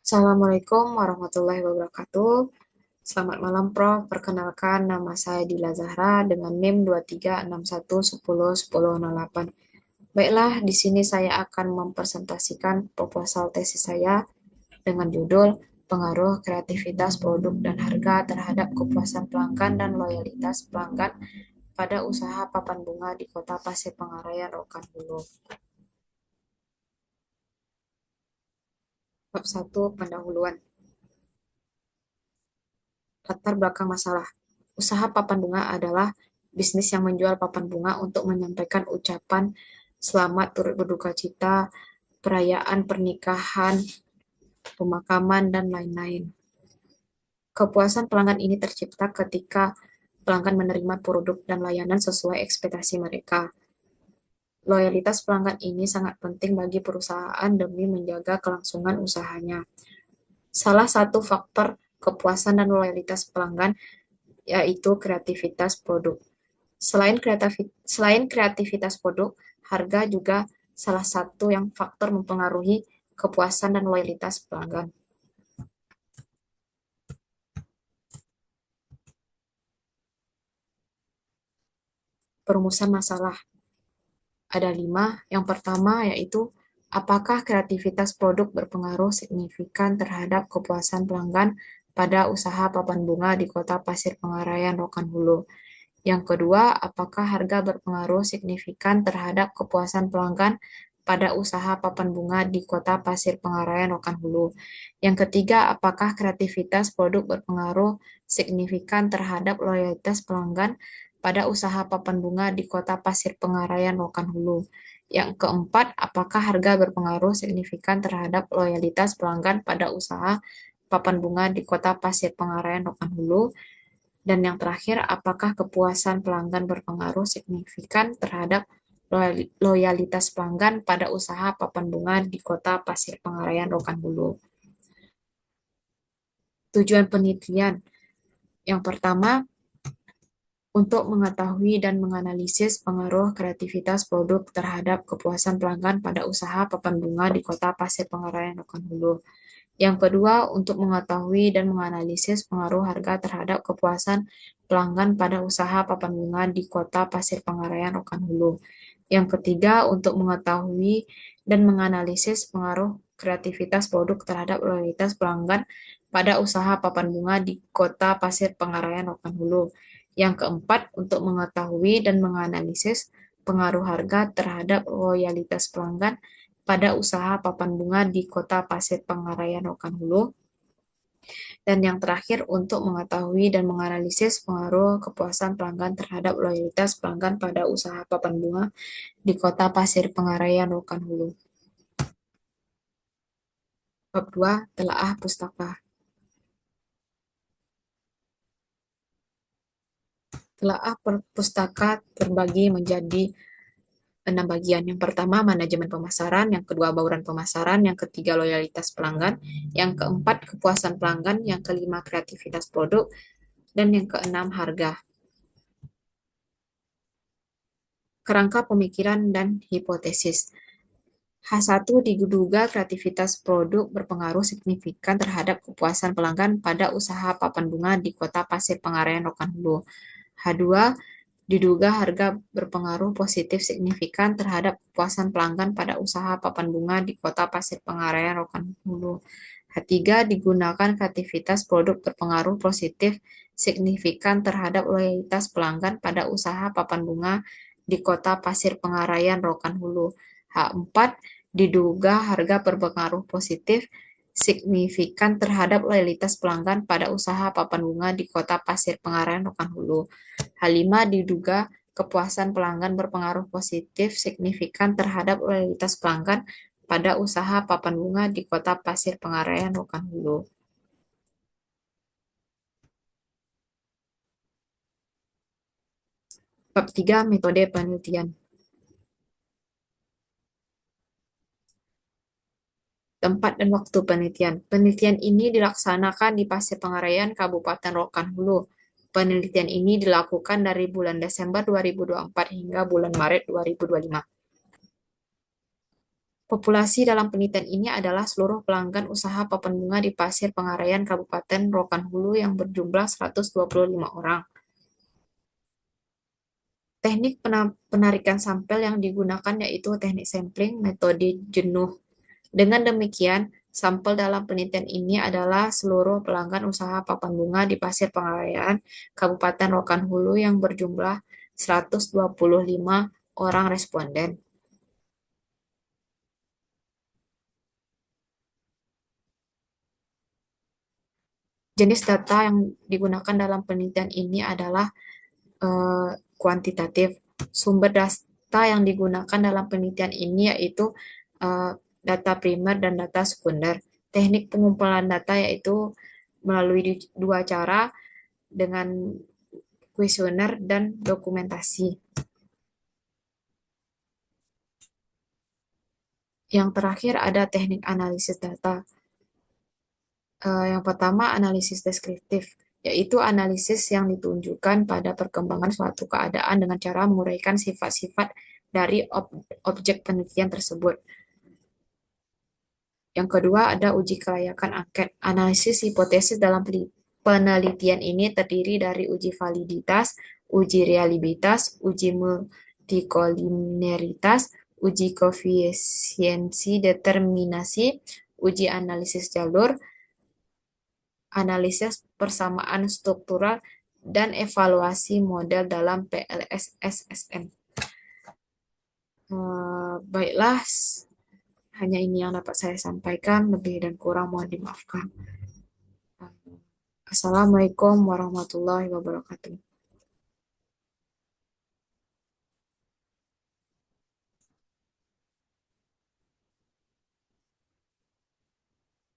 Assalamualaikum warahmatullahi wabarakatuh. Selamat malam, Prof. Perkenalkan, nama saya Dila Zahra dengan NIM 2361101008. Baiklah, di sini saya akan mempresentasikan proposal tesis saya dengan judul Pengaruh Kreativitas Produk dan Harga Terhadap Kepuasan Pelanggan dan Loyalitas Pelanggan pada Usaha Papan Bunga di Kota Pasir Pengarayan, Rokan Hulu. Bab 1, Pendahuluan. Latar belakang masalah. Usaha papan bunga adalah bisnis yang menjual papan bunga untuk menyampaikan ucapan selamat turut berduka cita, perayaan pernikahan, pemakaman, dan lain-lain. Kepuasan pelanggan ini tercipta ketika pelanggan menerima produk dan layanan sesuai ekspektasi mereka. Loyalitas pelanggan ini sangat penting bagi perusahaan demi menjaga kelangsungan usahanya. Salah satu faktor kepuasan dan loyalitas pelanggan yaitu kreativitas produk. Selain kreativitas produk, harga juga salah satu yang faktor mempengaruhi kepuasan dan loyalitas pelanggan. Perumusan masalah. Ada 5. Yang pertama yaitu, apakah kreativitas produk berpengaruh signifikan terhadap kepuasan pelanggan pada usaha papan bunga di Kota Pasir Pengarayan, Rokan Hulu? Yang kedua, apakah harga berpengaruh signifikan terhadap kepuasan pelanggan pada usaha papan bunga di Kota Pasir Pengarayan, Rokan Hulu? Yang ketiga, apakah kreativitas produk berpengaruh signifikan terhadap loyalitas pelanggan pada usaha papan bunga di Kota Pasir Pengarayan, Rokan Hulu? Yang keempat, apakah harga berpengaruh signifikan terhadap loyalitas pelanggan pada usaha papan bunga di Kota Pasir Pengarayan, Rokan Hulu? Dan yang terakhir, apakah kepuasan pelanggan berpengaruh signifikan terhadap loyalitas pelanggan pada usaha papan bunga di Kota Pasir Pengarayan, Rokan Hulu? Tujuan penelitian. Yang pertama, untuk mengetahui dan menganalisis pengaruh kreativitas produk terhadap kepuasan pelanggan pada usaha papan bunga di Kota Pasir Pengarayan, Rokan Hulu. Yang kedua, untuk mengetahui dan menganalisis pengaruh harga terhadap kepuasan pelanggan pada usaha papan bunga di Kota Pasir Pengarayan, Rokan Hulu. Yang ketiga, untuk mengetahui dan menganalisis pengaruh kreativitas produk terhadap loyalitas pelanggan pada usaha papan bunga di Kota Pasir Pengarayan, Rokan Hulu. Yang keempat, untuk mengetahui dan menganalisis pengaruh harga terhadap loyalitas pelanggan pada usaha papan bunga di Kota Pasir Pengarayan, Rokan Hulu. Dan yang terakhir, untuk mengetahui dan menganalisis pengaruh kepuasan pelanggan terhadap loyalitas pelanggan pada usaha papan bunga di Kota Pasir Pengarayan, Rokan Hulu. Bab 2, Telaah Pustaka. Telaah pustaka terbagi menjadi 6 bagian. Yang pertama, manajemen pemasaran. Yang kedua, bauran pemasaran. Yang ketiga, loyalitas pelanggan. Yang keempat, kepuasan pelanggan. Yang kelima, kreativitas produk. Dan yang keenam, harga. Kerangka pemikiran dan hipotesis. H1 diduga kreativitas produk berpengaruh signifikan terhadap kepuasan pelanggan pada usaha papan bunga di Kota Pasir Pengarayan, Rokan Hulu. H2 diduga harga berpengaruh positif signifikan terhadap kepuasan pelanggan pada usaha papan bunga di Kota Pasir Pengarayan, Rokan Hulu. H3 digunakan kreativitas produk berpengaruh positif signifikan terhadap loyalitas pelanggan pada usaha papan bunga di Kota Pasir Pengarayan, Rokan Hulu. H4 diduga harga berpengaruh positif signifikan terhadap loyalitas pelanggan pada usaha papan bunga di Kota Pasir Pengarayan, Rokan Hulu. H5 diduga kepuasan pelanggan berpengaruh positif signifikan terhadap loyalitas pelanggan pada usaha papan bunga di Kota Pasir Pengarayan, Rokan Hulu. Bab 3, Metode Penelitian. Tempat dan waktu penelitian. Penelitian ini dilaksanakan di Pasir Pengarayan, Kabupaten Rokan Hulu. Penelitian ini dilakukan dari bulan Desember 2024 hingga bulan Maret 2025. Populasi dalam penelitian ini adalah seluruh pelanggan usaha papan bunga di Pasir Pengarayan Kabupaten Rokan Hulu yang berjumlah 125 orang. Teknik penarikan sampel yang digunakan yaitu teknik sampling metode jenuh. Dengan demikian, sampel dalam penelitian ini adalah seluruh pelanggan usaha papan bunga di Pasir Pengarayan Kabupaten Rokan Hulu yang berjumlah 125 orang responden. Jenis data yang digunakan dalam penelitian ini adalah kuantitatif. Sumber data yang digunakan dalam penelitian ini yaitu eh, data primer dan data sekunder. Teknik pengumpulan data yaitu melalui dua cara dengan kuesioner dan dokumentasi. Yang terakhir ada teknik analisis data. Yang pertama analisis deskriptif, yaitu analisis yang ditunjukkan pada perkembangan suatu keadaan dengan cara menguraikan sifat-sifat dari objek penelitian tersebut. Yang kedua ada uji kelayakan angket. Analisis hipotesis dalam penelitian ini terdiri dari uji validitas, uji reliabilitas, uji multikolineritas, uji koefisiensi determinasi, uji analisis jalur, analisis persamaan struktural, dan evaluasi model dalam PLSSSM. Baiklah, hanya ini yang dapat saya sampaikan, lebih dan kurang mohon dimaafkan. Assalamualaikum warahmatullahi wabarakatuh.